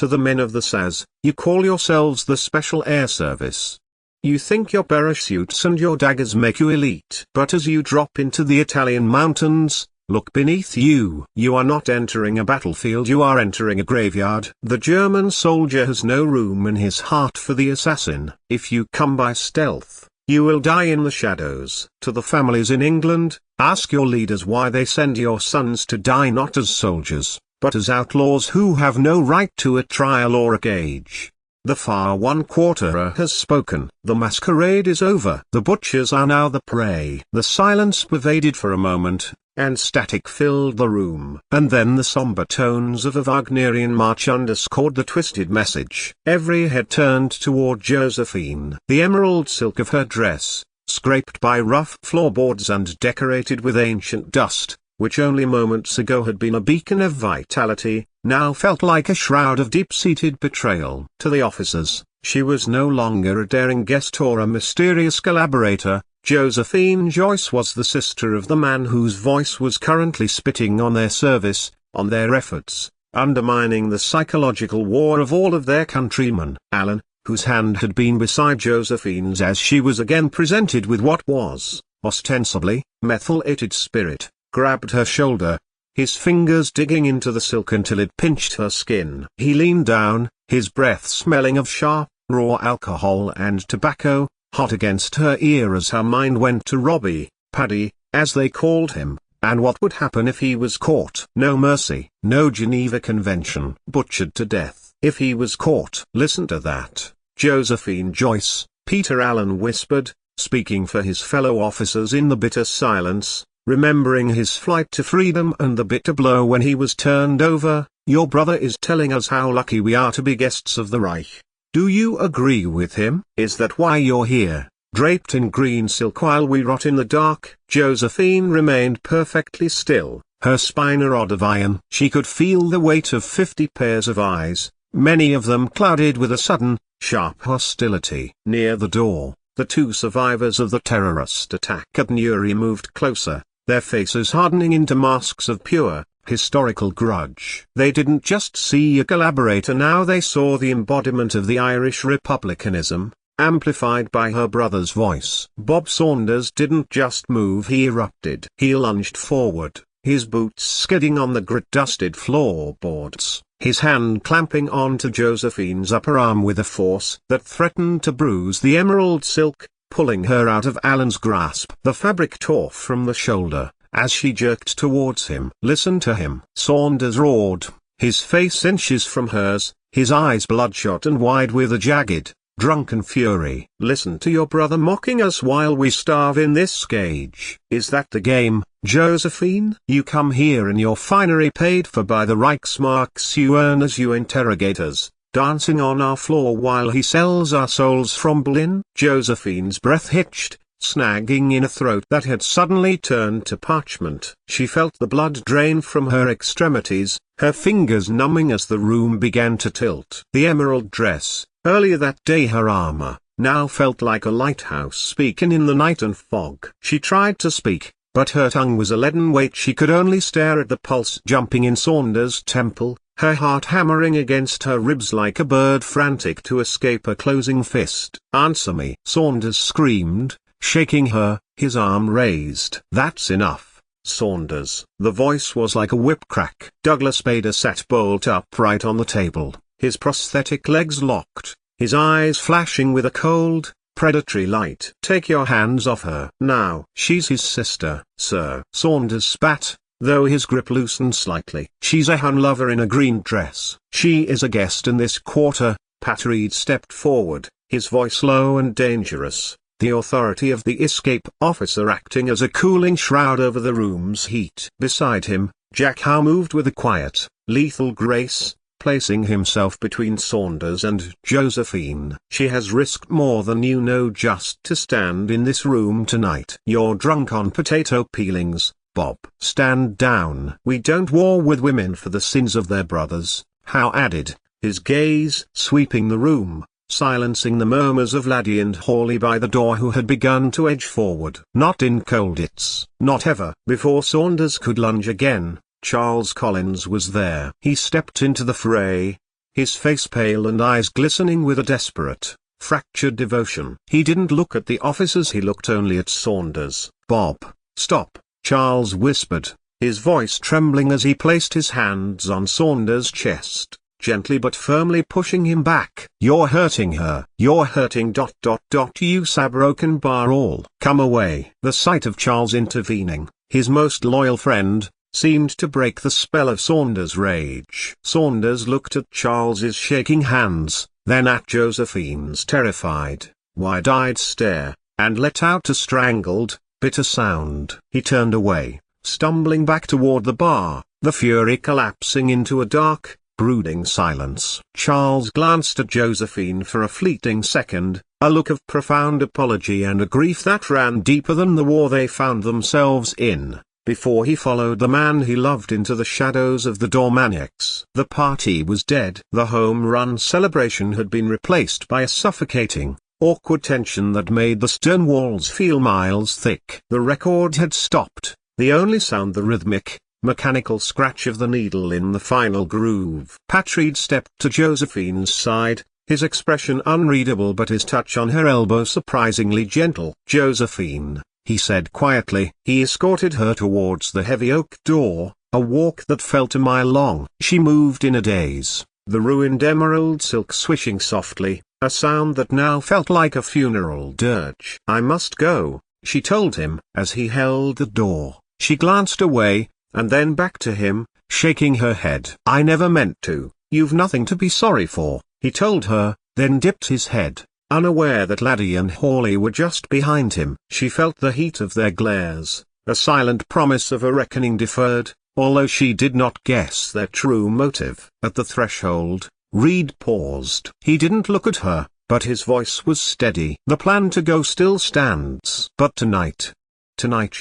to the men of the SAS, "You call yourselves the Special Air Service. You think your parachutes and your daggers make you elite. But as you drop into the Italian mountains, look beneath you. You are not entering a battlefield, you are entering a graveyard. The German soldier has no room in his heart for the assassin. If you come by stealth, you will die in the shadows." To the families in England, ask your leaders why they send your sons to die not as soldiers, but as outlaws who have no right to a trial or a gauge. The far one-quarterer has spoken. The masquerade is over. The butchers are now the prey. The silence pervaded for a moment, and static filled the room. And then the somber tones of a Wagnerian march underscored the twisted message. Every head turned toward Josephine. The emerald silk of her dress, scraped by rough floorboards and decorated with ancient dust, which only moments ago had been a beacon of vitality, now felt like a shroud of deep-seated betrayal. To the officers, she was no longer a daring guest or a mysterious collaborator. Josephine Joyce was the sister of the man whose voice was currently spitting on their service, on their efforts, undermining the psychological war of all of their countrymen. Alan, whose hand had been beside Josephine's as she was again presented with what was, ostensibly, methylated spirit, grabbed her shoulder, his fingers digging into the silk until it pinched her skin. He leaned down, his breath smelling of sharp, raw alcohol and tobacco, hot against her ear as her mind went to Robbie, Paddy, as they called him, and what would happen if he was caught. No mercy, no Geneva Convention. Butchered to death. If he was caught. Listen to that. Josephine Joyce, Peter Allen whispered, speaking for his fellow officers in the bitter silence, remembering his flight to freedom and the bitter blow when he was turned over. "Your brother is telling us how lucky we are to be guests of the Reich. Do you agree with him? Is that why you're here, draped in green silk while we rot in the dark?" Josephine remained perfectly still, her spine a rod of iron. She could feel the weight of 50 pairs of eyes, many of them clouded with a sudden, sharp hostility. Near the door, the two survivors of the terrorist attack at Newry moved closer, their faces hardening into masks of pure, historical grudge. They didn't just see a collaborator now, they saw the embodiment of the Irish republicanism, amplified by her brother's voice. Bob Saunders didn't just move, he erupted. He lunged forward, his boots skidding on the grit-dusted floorboards, his hand clamping onto Josephine's upper arm with a force that threatened to bruise the emerald silk, pulling her out of Alan's grasp. The fabric tore from the shoulder, as she jerked towards him. "Listen to him," Saunders roared, his face inches from hers, his eyes bloodshot and wide with a jagged, drunken fury. "Listen to your brother mocking us while we starve in this cage. Is that the game, Josephine? You come here in your finery paid for by the Reichsmarks you earn as you interrogate us, dancing on our floor while he sells our souls from Berlin?" Josephine's breath hitched, snagging in a throat that had suddenly turned to parchment. She felt the blood drain from her extremities, her fingers numbing as the room began to tilt. The emerald dress, earlier that day her armor, now felt like a lighthouse beacon in the night and fog. She tried to speak, but her tongue was a leaden weight. She could only stare at the pulse jumping in Saunders' temple, her heart hammering against her ribs like a bird frantic to escape a closing fist. "Answer me!" Saunders screamed, shaking her, his arm raised. "That's enough, Saunders." The voice was like a whip crack. Douglas Bader sat bolt upright on the table, his prosthetic legs locked, his eyes flashing with a cold, predatory light. "Take your hands off her." "Now." "She's his sister, sir." Saunders spat, though his grip loosened slightly. "She's a Hun lover in a green dress. She is a guest in this quarter." Pat Reed stepped forward, his voice low and dangerous, the authority of the escape officer acting as a cooling shroud over the room's heat. Beside him, Jack Howe moved with a quiet, lethal grace, placing himself between Saunders and Josephine. "She has risked more than you know just to stand in this room tonight. You're drunk on potato peelings, Bob. Stand down." "We don't war with women for the sins of their brothers," Howe added, his gaze sweeping the room, silencing the murmurs of Laddie and Hawley by the door who had begun to edge forward. "Not in Colditz. Not ever." Before Saunders could lunge again, Charles Collins was there. He stepped into the fray, his face pale and eyes glistening with a desperate, fractured devotion. He didn't look at the officers, he looked only at Saunders. "Bob, stop," Charles whispered, his voice trembling as he placed his hands on Saunders' chest, gently but firmly pushing him back. "You're hurting her. You're hurting ... You broken bar all. Come away." The sight of Charles intervening, his most loyal friend, seemed to break the spell of Saunders' rage. Saunders looked at Charles's shaking hands, then at Josephine's terrified, wide-eyed stare, and let out a strangled, bitter sound. He turned away, stumbling back toward the bar, the fury collapsing into a dark, brooding silence. Charles glanced at Josephine for a fleeting second, a look of profound apology and a grief that ran deeper than the war they found themselves in, before he followed the man he loved into the shadows of the Dormaniacs. The party was dead. The home-run celebration had been replaced by a suffocating, awkward tension that made the stone walls feel miles thick. The record had stopped, the only sound the rhythmic, mechanical scratch of the needle in the final groove. Patrid stepped to Josephine's side, his expression unreadable but his touch on her elbow surprisingly gentle. "Josephine," he said quietly. He escorted her towards the heavy oak door, a walk that felt a mile long. She moved in a daze, the ruined emerald silk swishing softly, a sound that now felt like a funeral dirge. "I must go," she told him. As he held the door, she glanced away, and then back to him, shaking her head. "I never meant to." "You've nothing to be sorry for," he told her, then dipped his head, unaware that Laddie and Hawley were just behind him. She felt the heat of their glares, a silent promise of a reckoning deferred, although she did not guess their true motive. At the threshold, Reed paused. He didn't look at her, but his voice was steady. "The plan to go still stands. But tonight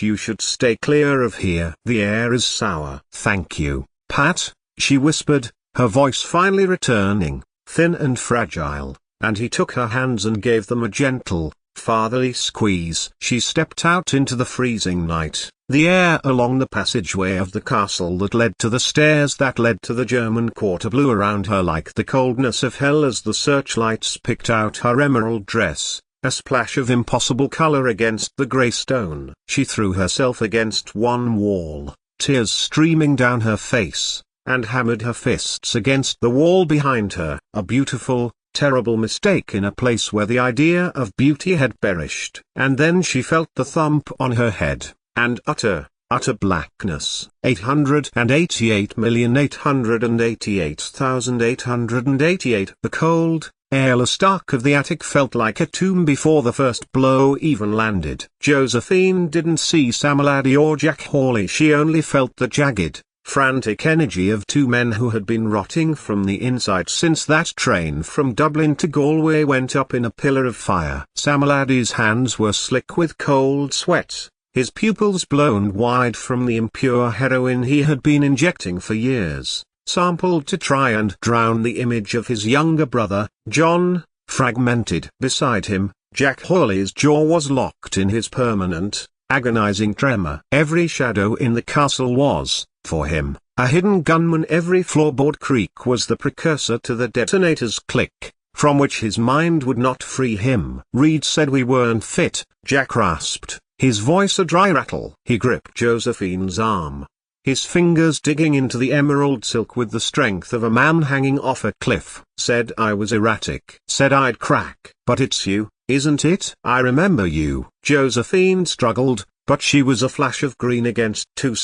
you should stay clear of here. The air is sour." "Thank you, Pat," she whispered, her voice finally returning, thin and fragile, and he took her hands and gave them a gentle, fatherly squeeze. She stepped out into the freezing night. The air along the passageway of the castle that led to the stairs that led to the German quarter blew around her like the coldness of hell as the searchlights picked out her emerald dress, a splash of impossible color against the gray stone. She threw herself against one wall, tears streaming down her face, and hammered her fists against the wall behind her. A beautiful, terrible mistake in a place where the idea of beauty had perished. And then she felt the thump on her head, and utter blackness. 888,888,888. The cold, airless dark of the attic felt like a tomb before the first blow even landed. Josephine didn't see Sam Laddie or Jack Hawley. She only felt the jagged, frantic energy of two men who had been rotting from the inside since that train from Dublin to Galway went up in a pillar of fire. Sam Laddie's hands were slick with cold sweat, his pupils blown wide from the impure heroin he had been injecting for years, sampled to try and drown the image of his younger brother, John, fragmented. Beside him, Jack Hawley's jaw was locked in his permanent, agonizing tremor. Every shadow in the castle was, for him, a hidden gunman. Every floorboard creak was the precursor to the detonator's click, from which his mind would not free him. "Reed said we weren't fit," Jack rasped, his voice a dry rattle. He gripped Josephine's arm, his fingers digging into the emerald silk with the strength of a man hanging off a cliff. "Said I was erratic. Said I'd crack. But it's you, isn't it?" "I remember you." Josephine struggled, but she was a flash of green against two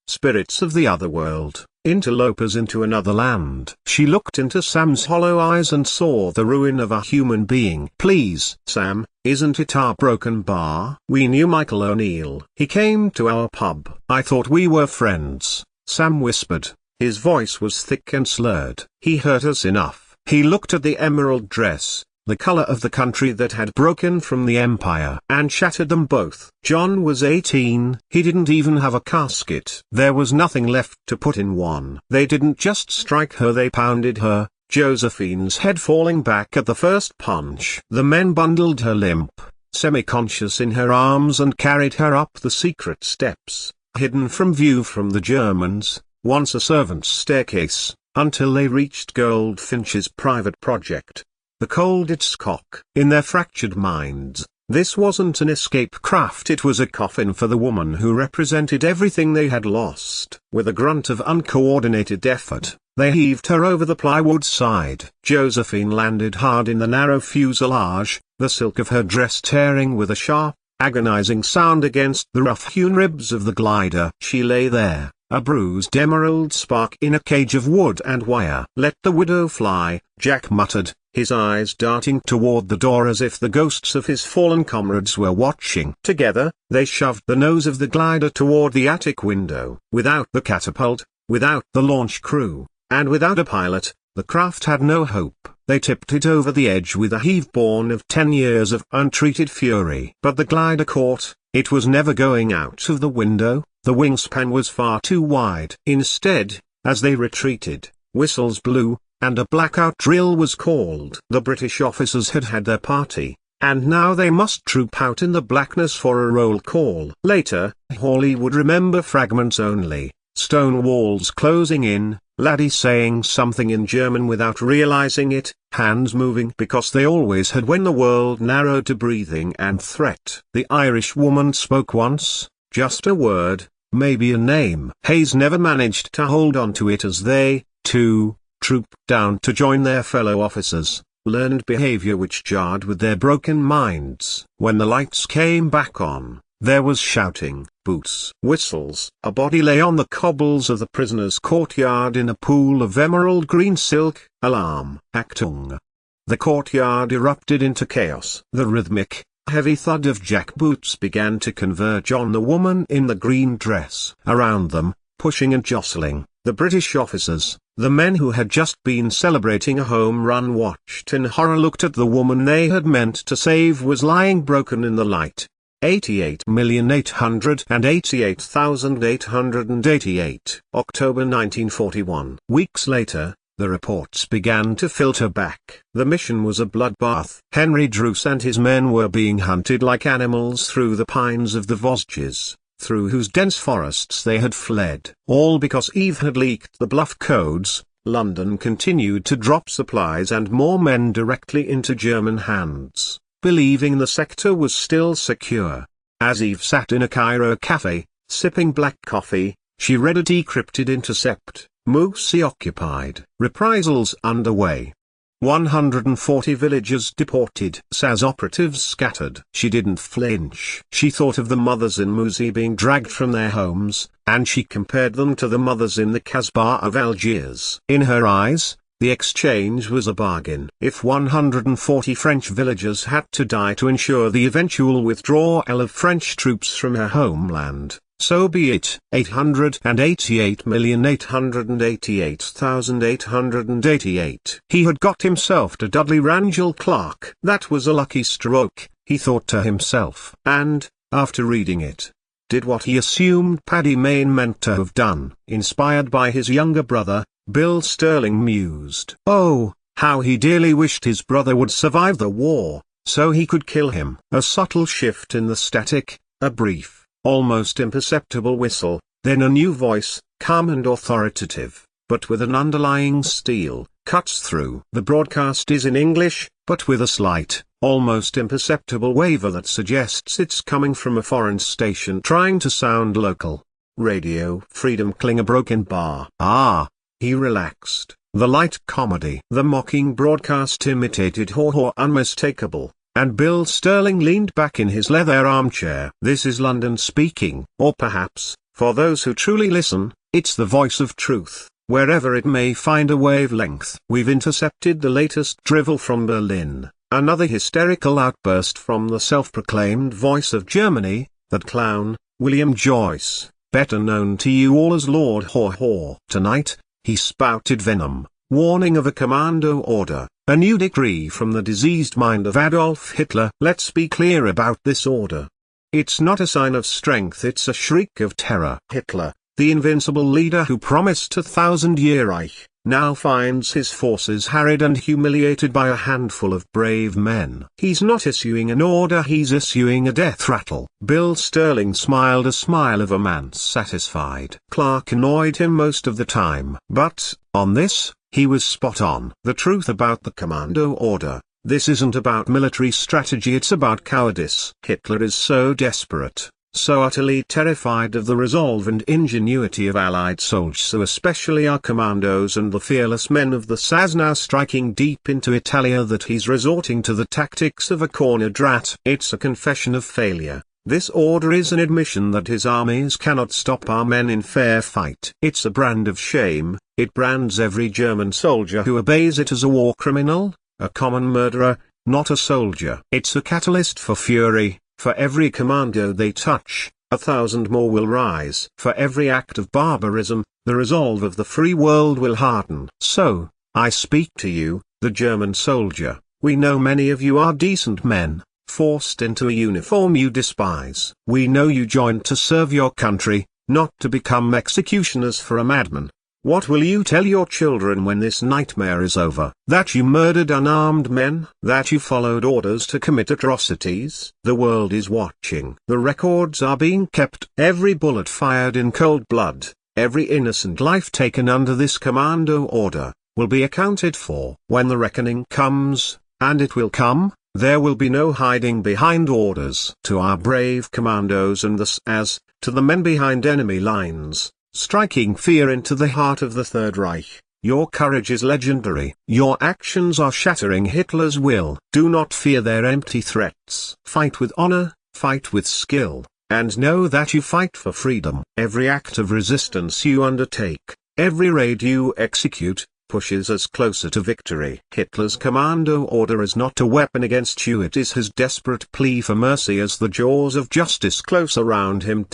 spirits of the other world, interlopers into another land. She looked into Sam's hollow eyes and saw the ruin of a human being. "Please, Sam, isn't it our broken bar? We knew Michael O'Neill. He came to our pub." "I thought we were friends," Sam whispered. His voice was thick and slurred. "He hurt us enough." He looked at the emerald dress, the color of the country that had broken from the empire and shattered them both. John was 18, he didn't even have a casket. There was nothing left to put in one. They didn't just strike her, they pounded her, Josephine's head falling back at the first punch. The men bundled her limp, semi-conscious in her arms and carried her up the secret steps, hidden from view from the Germans, once a servant's staircase, until they reached Goldfinch's private project, the Colditz-Cock. In their fractured minds, this wasn't an escape craft, it was a coffin for the woman who represented everything they had lost. With a grunt of uncoordinated effort, they heaved her over the plywood side. Josephine landed hard in the narrow fuselage, the silk of her dress tearing with a sharp, agonizing sound against the rough-hewn ribs of the glider. She lay there, a bruised emerald spark in a cage of wood and wire. "Let the widow fly," Jack muttered, his eyes darting toward the door as if the ghosts of his fallen comrades were watching. Together, they shoved the nose of the glider toward the attic window. Without the catapult, without the launch crew, and without a pilot, the craft had no hope. They tipped it over the edge with a heave born of 10 years of untreated fury. But the glider caught. It was never going out of the window, the wingspan was far too wide. Instead, as they retreated, whistles blew, and a blackout drill was called. The British officers had had their party, and now they must troop out in the blackness for a roll call. Later, Hawley would remember fragments only: stone walls closing in, laddie saying something in German without realizing it, hands moving because they always had when the world narrowed to breathing and threat. The Irish woman spoke once, just a word, maybe a name. Hayes never managed to hold on to it as they, too, trooped down to join their fellow officers, learned behavior which jarred with their broken minds. When the lights came back on, there was shouting, boots, whistles. A body lay on the cobbles of the prisoners' courtyard in a pool of emerald green silk. Alarm! Achtung! The courtyard erupted into chaos. The rhythmic, heavy thud of jack boots began to converge on the woman in the green dress. Around them, pushing and jostling, the British officers, the men who had just been celebrating a home run, watched in horror, looked at the woman they had meant to save was lying broken in the light. 88,888,888. October 1941. Weeks later, the reports began to filter back. The mission was a bloodbath. Henry Druce and his men were being hunted like animals through the pines of the Vosges, through whose dense forests they had fled. All because Eve had leaked the bluff codes. London continued to drop supplies and more men directly into German hands, believing the sector was still secure. As Eve sat in a Cairo cafe, sipping black coffee, she read a decrypted intercept: Moussi occupied. Reprisals underway. 140 villagers deported. SAS operatives scattered. She didn't flinch. She thought of the mothers in Moussi being dragged from their homes, and she compared them to the mothers in the Casbah of Algiers. In her eyes, the exchange was a bargain. If 140 French villagers had to die to ensure the eventual withdrawal of French troops from her homeland, so be it. 888,888,888. He had got himself to Dudley Rangel Clark. That was a lucky stroke, he thought to himself. And, after reading it, did what he assumed Paddy Mayne meant to have done. Inspired by his younger brother, Bill Sterling mused. Oh, how he dearly wished his brother would survive the war, so he could kill him. A subtle shift in the static, a brief, almost imperceptible whistle, then a new voice, calm and authoritative, but with an underlying steel, cuts through. The broadcast is in English, but with a slight, almost imperceptible waver that suggests it's coming from a foreign station trying to sound local. Radio Freedom Cling, a broken bar. Ah! He relaxed. The light comedy. The mocking broadcast imitated haw-haw unmistakable, and Bill Sterling leaned back in his leather armchair. This is London speaking. Or perhaps, for those who truly listen, it's the voice of truth, wherever it may find a wavelength. We've intercepted the latest drivel from Berlin. Another hysterical outburst from the self-proclaimed voice of Germany, that clown, William Joyce, better known to you all as Lord Haw-Haw. Tonight, he spouted venom, warning of a commando order, a new decree from the diseased mind of Adolf Hitler. Let's be clear about this order. It's not a sign of strength, it's a shriek of terror. Hitler, the invincible leader who promised a 1,000-year Reich, now finds his forces harried and humiliated by a handful of brave men. He's not issuing an order, he's issuing a death rattle. Bill Sterling smiled a smile of a man satisfied. Clark annoyed him most of the time. But, on this, he was spot on. The truth about the commando order. This isn't about military strategy, it's about cowardice. Hitler is so desperate, so utterly terrified of the resolve and ingenuity of Allied soldiers, so especially our commandos and the fearless men of the SAS now striking deep into Italia, that he's resorting to the tactics of a cornered rat. It's a confession of failure. This order is an admission that his armies cannot stop our men in fair fight. It's a brand of shame. It brands every German soldier who obeys it as a war criminal, a common murderer, not a soldier. It's a catalyst for fury. For every commando they touch, 1,000 more will rise. For every act of barbarism, the resolve of the free world will harden. So, I speak to you, the German soldier. We know many of you are decent men, forced into a uniform you despise. We know you joined to serve your country, not to become executioners for a madman. What will you tell your children when this nightmare is over? That you murdered unarmed men? That you followed orders to commit atrocities? The world is watching. The records are being kept. Every bullet fired in cold blood, every innocent life taken under this commando order, will be accounted for. When the reckoning comes, and it will come, there will be no hiding behind orders. To our brave commandos and the SAS, to the men behind enemy lines, striking fear into the heart of the Third Reich, your courage is legendary. Your actions are shattering Hitler's will. Do not fear their empty threats. Fight with honor, fight with skill, and know that you fight for freedom. Every act of resistance you undertake, every raid you execute, pushes us closer to victory. Hitler's commando order is not a weapon against you, it is his desperate plea for mercy as the jaws of justice close around him.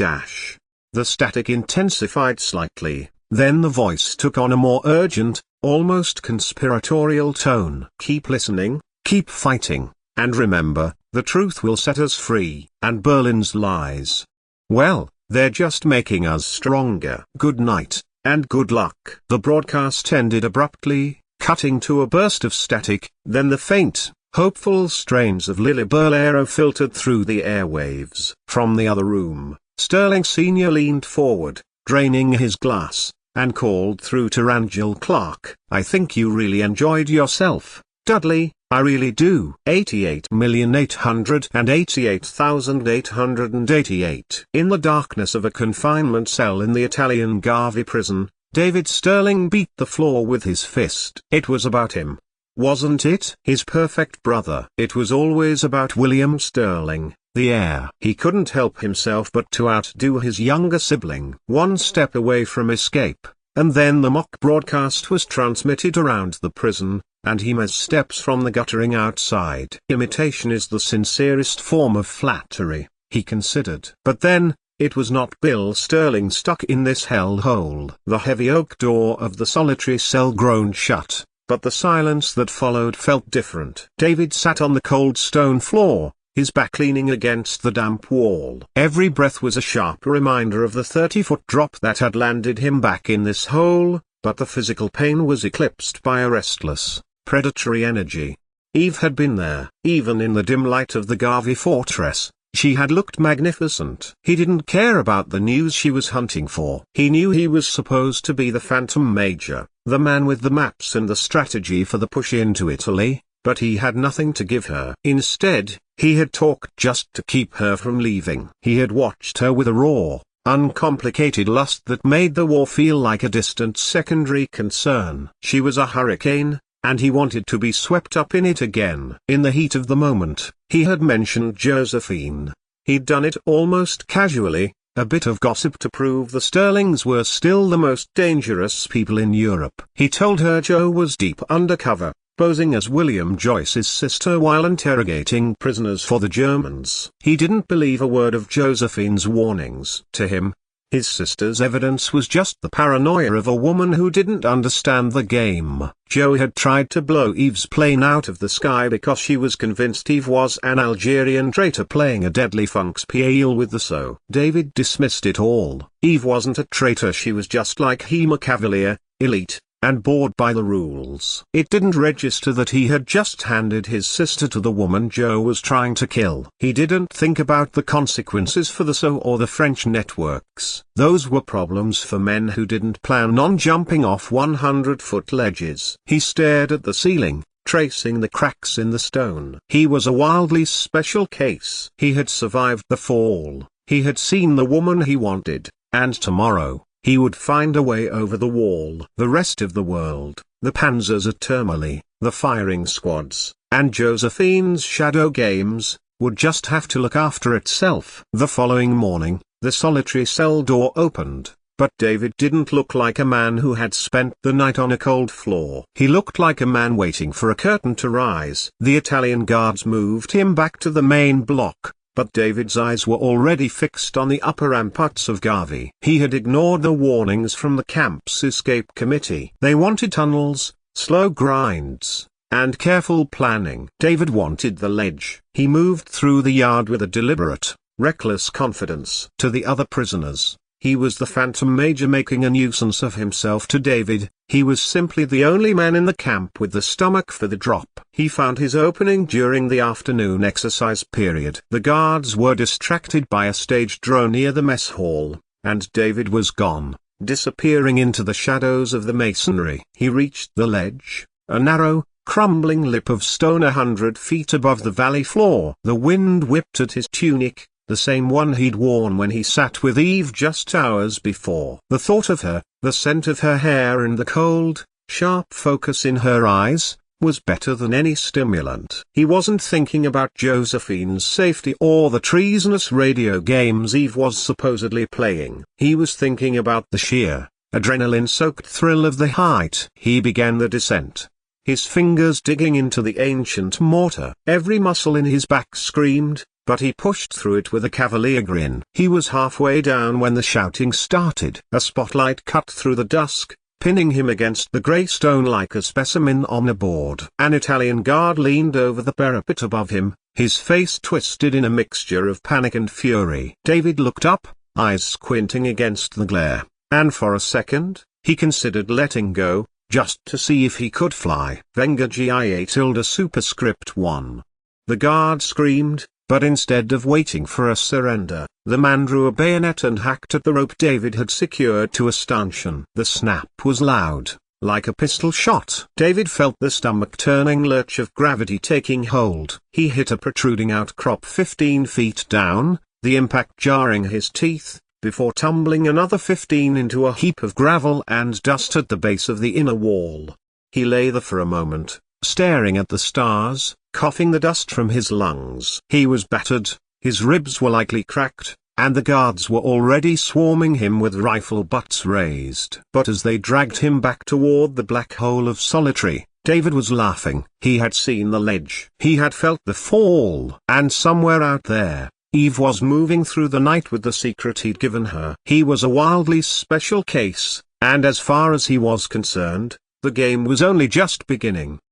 The static intensified slightly, then the voice took on a more urgent, almost conspiratorial tone. Keep listening, keep fighting, and remember, the truth will set us free. And Berlin's lies, well, they're just making us stronger. Good night, and good luck. The broadcast ended abruptly, cutting to a burst of static, then the faint, hopeful strains of Lily Bolero filtered through the airwaves. From the other room, Sterling Sr. leaned forward, draining his glass, and called through to Rangel Clark. I think you really enjoyed yourself, Dudley. I really do. 88,888,888. In the darkness of a confinement cell in the Italian Garvey prison, David Sterling beat the floor with his fist. It was about him, wasn't it? His perfect brother. It was always about William Sterling, the heir. He couldn't help himself but to outdo his younger sibling. One step away from escape, and then the mock broadcast was transmitted around the prison, and he missed steps from the guttering outside. Imitation is the sincerest form of flattery, he considered. But then, it was not Bill Sterling stuck in this hell-hole. The heavy oak door of the solitary cell groaned shut, but the silence that followed felt different. David sat on the cold stone floor, his back leaning against the damp wall. Every breath was a sharp reminder of the 30-foot drop that had landed him back in this hole, but the physical pain was eclipsed by a restless, predatory energy. Eve had been there. Even in the dim light of the Garvey fortress, she had looked magnificent. He didn't care about the news she was hunting for. He knew he was supposed to be the Phantom Major, the man with the maps and the strategy for the push into Italy, but he had nothing to give her. Instead, he had talked just to keep her from leaving. He had watched her with a raw, uncomplicated lust that made the war feel like a distant secondary concern. She was a hurricane, and he wanted to be swept up in it again. In the heat of the moment, he had mentioned Josephine. He'd done it almost casually, a bit of gossip to prove the Sterlings were still the most dangerous people in Europe. He told her Joe was deep undercover, posing as William Joyce's sister while interrogating prisoners for the Germans. He didn't believe a word of Josephine's warnings. To him, his sister's evidence was just the paranoia of a woman who didn't understand the game. Joe had tried to blow Eve's plane out of the sky because she was convinced Eve was an Algerian traitor playing a deadly funkspiel with the SO. David dismissed it all. Eve wasn't a traitor, she was just like him, a cavalier, elite, and bored by the rules. It didn't register that he had just handed his sister to the woman Joe was trying to kill. He didn't think about the consequences for the SAS or the French networks. Those were problems for men who didn't plan on jumping off 100-foot ledges. He stared at the ceiling, tracing the cracks in the stone. He was a wildly special case. He had survived the fall, he had seen the woman he wanted, and tomorrow, he would find a way over the wall. The rest of the world, the panzers at Termoli, the firing squads, and Josephine's shadow games, would just have to look after itself. The following morning, the solitary cell door opened. But David didn't look like a man who had spent the night on a cold floor. He looked like a man waiting for a curtain to rise. The Italian guards moved him back to the main block, but David's eyes were already fixed on the upper ramparts of Gavi. He had ignored the warnings from the camp's escape committee. They wanted tunnels, slow grinds, and careful planning. David wanted the ledge. He moved through the yard with a deliberate, reckless confidence. To the other prisoners, he was the phantom major making a nuisance of himself. To David, he was simply the only man in the camp with the stomach for the drop. He found his opening during the afternoon exercise period. The guards were distracted by a staged drone near the mess hall, and David was gone, disappearing into the shadows of the masonry. He reached the ledge, a narrow, crumbling lip of stone 100 feet above the valley floor. The wind whipped at his tunic, the same one he'd worn when he sat with Eve just hours before. The thought of her, the scent of her hair and the cold, sharp focus in her eyes, was better than any stimulant. He wasn't thinking about Josephine's safety or the treasonous radio games Eve was supposedly playing. He was thinking about the sheer, adrenaline-soaked thrill of the height. He began the descent, his fingers digging into the ancient mortar. Every muscle in his back screamed, but he pushed through it with a cavalier grin. He was halfway down when the shouting started. A spotlight cut through the dusk, pinning him against the grey stone like a specimen on a board. An Italian guard leaned over the parapet above him, his face twisted in a mixture of panic and fury. David looked up, eyes squinting against the glare, and for a second, he considered letting go, just to see if he could fly. Venga Gia tilde superscript 1. The guard screamed, but instead of waiting for a surrender, the man drew a bayonet and hacked at the rope David had secured to a stanchion. The snap was loud, like a pistol shot. David felt the stomach-turning lurch of gravity taking hold. He hit a protruding outcrop 15 feet down, the impact jarring his teeth, before tumbling another 15 into a heap of gravel and dust at the base of the inner wall. He lay there for a moment, staring at the stars, coughing the dust from his lungs. He was battered, his ribs were likely cracked, and the guards were already swarming him with rifle butts raised. But as they dragged him back toward the black hole of solitary, David was laughing. He had seen the ledge. He had felt the fall. And somewhere out there, Eve was moving through the night with the secret he'd given her. He was a wildly special case, and as far as he was concerned, the game was only just beginning.